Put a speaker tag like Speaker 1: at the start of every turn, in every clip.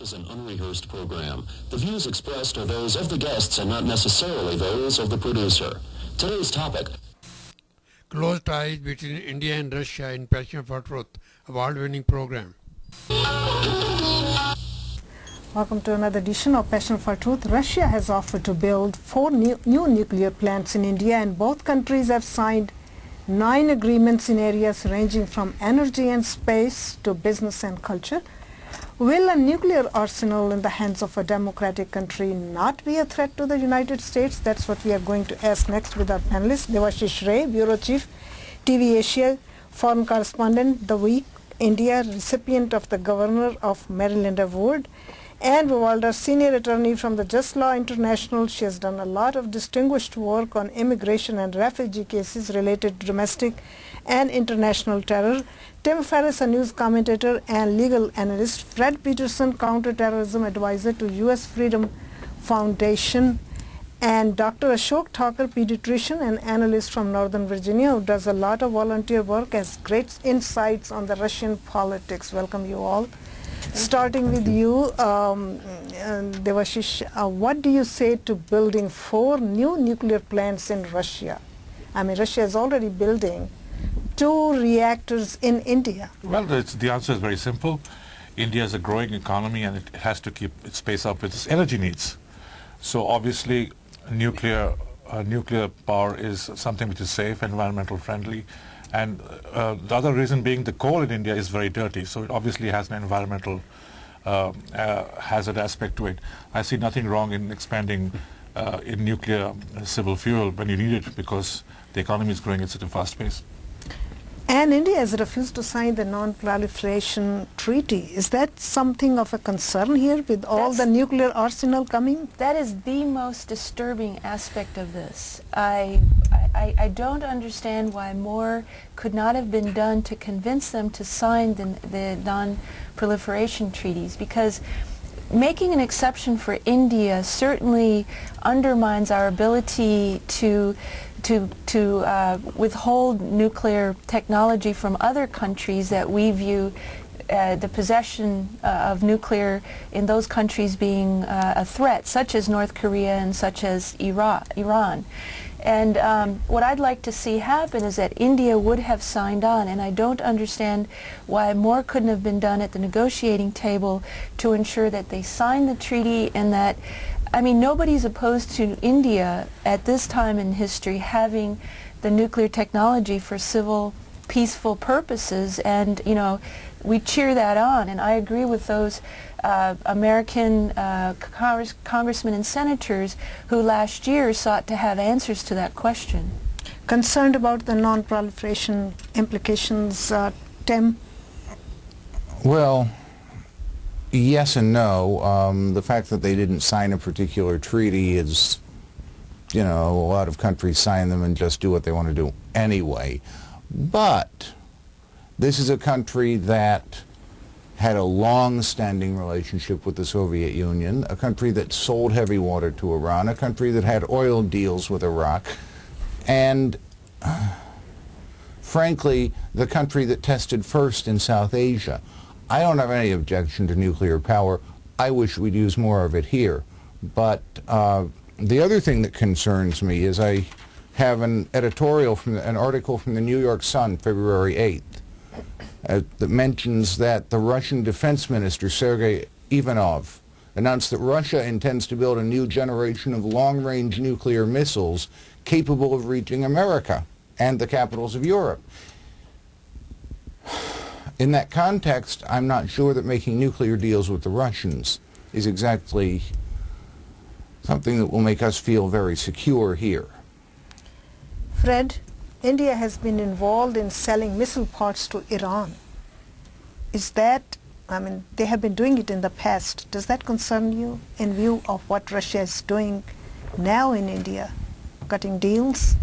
Speaker 1: is an unrehearsed program. The views expressed are those of the guests and not necessarily those of the producer. Today's topic:
Speaker 2: Close ties between India and Russia in Passion for Truth, award-winning program.
Speaker 3: Welcome to another edition of Passion for Truth. Russia has offered to build 4 new nuclear plants in India, and both countries have signed 9 agreements in areas ranging from energy and space to business and culture. Will a nuclear arsenal in the hands of a democratic country not be a threat to the United States? That's what we are going to ask next with our panelists. Devashish Ray, Bureau Chief, TV Asia, foreign correspondent, The Week, India, recipient of the Governor of Maryland Award, and Vivalda, senior attorney from the Just Law International. She has done a lot of distinguished work on immigration and refugee cases related to domestic and international terror. Tim Ferriss, a news commentator and legal analyst. Fred Peterson, counterterrorism advisor to U.S. Freedom Foundation. And Dr. Ashok Thakur, pediatrician and analyst from Northern Virginia, who does a lot of volunteer work, has great insights on the Russian politics. Welcome you all. Starting with you, Devashish, what do you say to building 4 new nuclear plants in Russia? I mean, Russia is already building 2 reactors in India.
Speaker 4: Well, the answer is very simple. India is a growing economy and it has to keep its pace up with its energy needs. So obviously, nuclear power is something which is safe, environmental friendly. And the other reason being the coal in India is very dirty, so it obviously has an environmental hazard aspect to it. I see nothing wrong in expanding in nuclear civil fuel when you need it, because the economy is growing at such a fast pace.
Speaker 3: And India has refused to sign the non-proliferation treaty. Is that something of a concern here with all the nuclear arsenal coming?
Speaker 5: That is the most disturbing aspect of this. I don't understand why more could not have been done to convince them to sign the non-proliferation treaties, because making an exception for India certainly undermines our ability to withhold nuclear technology from other countries that we view the possession of nuclear in those countries being a threat, such as North Korea and such as Iran. And what I'd like to see happen is that India would have signed on, and I don't understand why more couldn't have been done at the negotiating table to ensure that they signed the treaty, and that, I mean, nobody's opposed to India at this time in history having the nuclear technology for civil, peaceful purposes, and, you know, we cheer that on. And I agree with those American congressmen and senators who last year sought to have answers to that question.
Speaker 3: Concerned about the non-proliferation implications, Tim?
Speaker 6: Well, yes and no. The fact that they didn't sign a particular treaty is, you know, a lot of countries sign them and just do what they want to do anyway. But this is a country that had a long-standing relationship with the Soviet Union, a country that sold heavy water to Iran, a country that had oil deals with Iraq, and frankly, the country that tested first in South Asia. I don't have any objection to nuclear power. I wish we'd use more of it here. But the other thing that concerns me is I have an editorial from an article from the New York Sun, February 8th, that mentions that the Russian Defense Minister, Sergei Ivanov, announced that Russia intends to build a new generation of long-range nuclear missiles capable of reaching America and the capitals of Europe. In that context, I'm not sure that making nuclear deals with the Russians is exactly something that will make us feel very secure here.
Speaker 3: Fred, India has been involved in selling missile parts to Iran. Is that, I mean, they have been doing it in the past. Does that concern you in view of what Russia is doing now in India, cutting deals?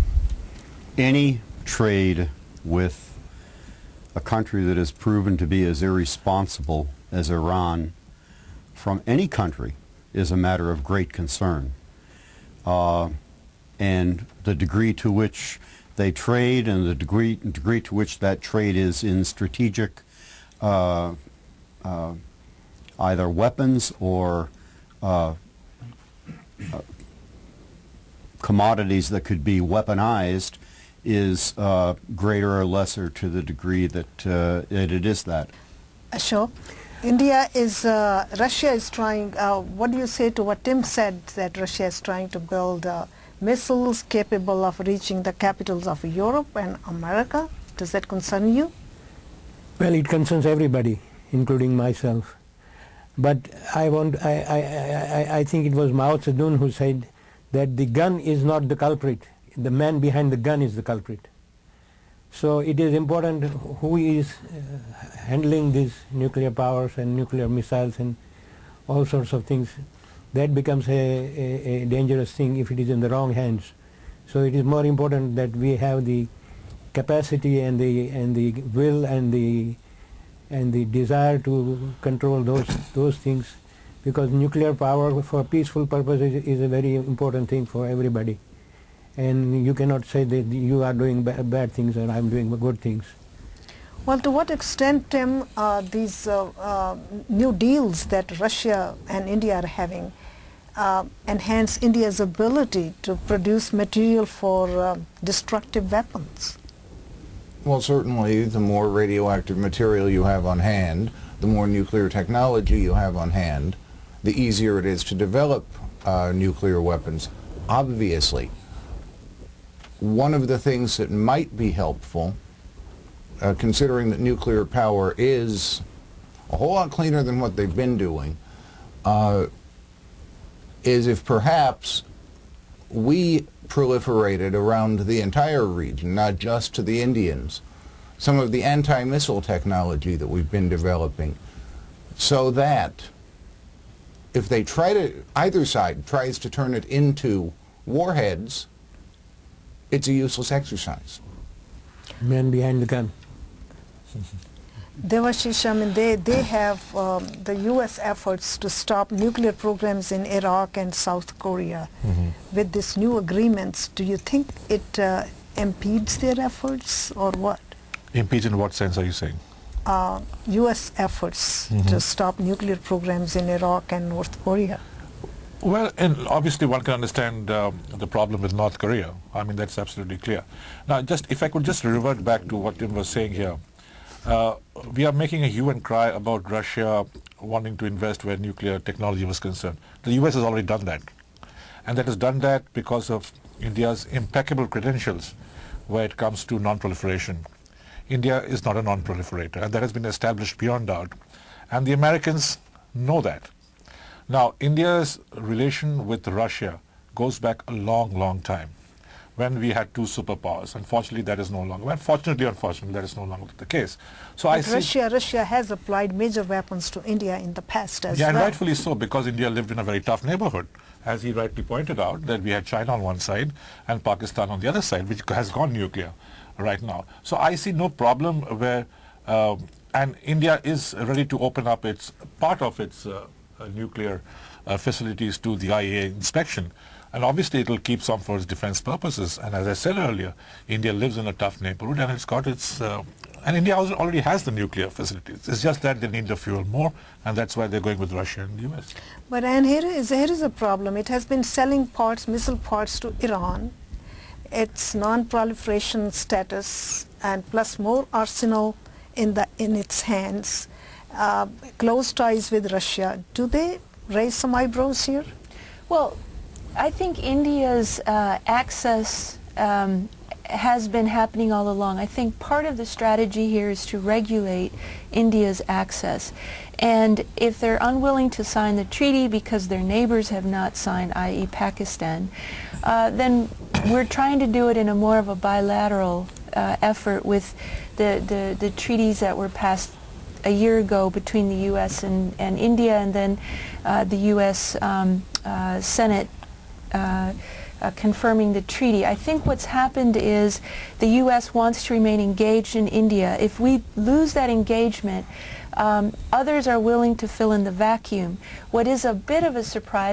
Speaker 7: Any trade with a country that is proven to be as irresponsible as Iran from any country is a matter of great concern. And the degree to which they trade and the degree to which that trade is in strategic either weapons or commodities that could be weaponized is greater or lesser to the degree that it is that.
Speaker 3: Ashok, Russia is trying, what do you say to what Tim said, that Russia is trying to build missiles capable of reaching the capitals of Europe and America? Does that concern you?
Speaker 8: Well, it concerns everybody, including myself. But I think it was Mao Zedong who said that the gun is not the culprit. The man behind the gun is the culprit. So it is important who is handling these nuclear powers and nuclear missiles and all sorts of things. That becomes a dangerous thing if it is in the wrong hands. So it is more important that we have the capacity and the will and the desire to control those things, because nuclear power for peaceful purposes is a very important thing for everybody. And you cannot say that you are doing bad things and I'm doing good things.
Speaker 3: Well, to what extent, Tim, these new deals that Russia and India are having enhance India's ability to produce material for destructive weapons?
Speaker 6: Well, certainly the more radioactive material you have on hand, the more nuclear technology you have on hand, the easier it is to develop nuclear weapons. Obviously, one of the things that might be helpful, considering that nuclear power is a whole lot cleaner than what they've been doing, is if perhaps we proliferated around the entire region, not just to the Indians, some of the anti-missile technology that we've been developing, so that if they try to, either side tries to turn it into warheads, it's a useless exercise.
Speaker 8: Man behind the gun.
Speaker 3: Devashish, I mean, they have the U.S. efforts to stop nuclear programs in Iraq and South Korea. With these new agreements, do you think it impedes their efforts or what?
Speaker 4: Impedes in what sense are you saying?
Speaker 3: U.S. efforts to stop nuclear programs in Iraq and North Korea.
Speaker 4: Well, and obviously one can understand the problem with North Korea. I mean, that's absolutely clear. Now, just if I could just revert back to what Tim was saying here. We are making a hue and cry about Russia wanting to invest where nuclear technology was concerned. The US has already done that. And that has done that because of India's impeccable credentials where it comes to non-proliferation. India is not a non-proliferator, and that has been established beyond doubt. And the Americans know that. Now, India's relation with Russia goes back a long, long time, when we had two superpowers. Unfortunately, that is no longer. Well, fortunately, unfortunately, that is no longer the case. So I see
Speaker 3: Russia has applied major weapons to India in the past as well.
Speaker 4: Yeah, and rightfully so, because India lived in a very tough neighborhood. As he rightly pointed out, that we had China on one side and Pakistan on the other side, which has gone nuclear right now. So I see no problem where, and India is ready to open up its part of its nuclear facilities to the IAEA inspection. And obviously it will keep some for its defense purposes. And as I said earlier, India lives in a tough neighborhood and it's got its, and India already has the nuclear facilities. It's just that they need the fuel more, and that's why they're going with Russia and the US.
Speaker 3: But and here is a problem. It has been selling parts, missile parts to Iran. Its non-proliferation status and plus more arsenal in its hands, close ties with Russia. Do they raise some eyebrows here?
Speaker 5: Well, I think India's access has been happening all along. I think part of the strategy here is to regulate India's access. And if they're unwilling to sign the treaty because their neighbors have not signed, i.e. Pakistan, then we're trying to do it in a more of a bilateral effort with the treaties that were passed a year ago between the U.S. and India, and then the U.S. Senate confirming the treaty. I think what's happened is the U.S. wants to remain engaged in India. If we lose that engagement, others are willing to fill in the vacuum. What is a bit of a surprise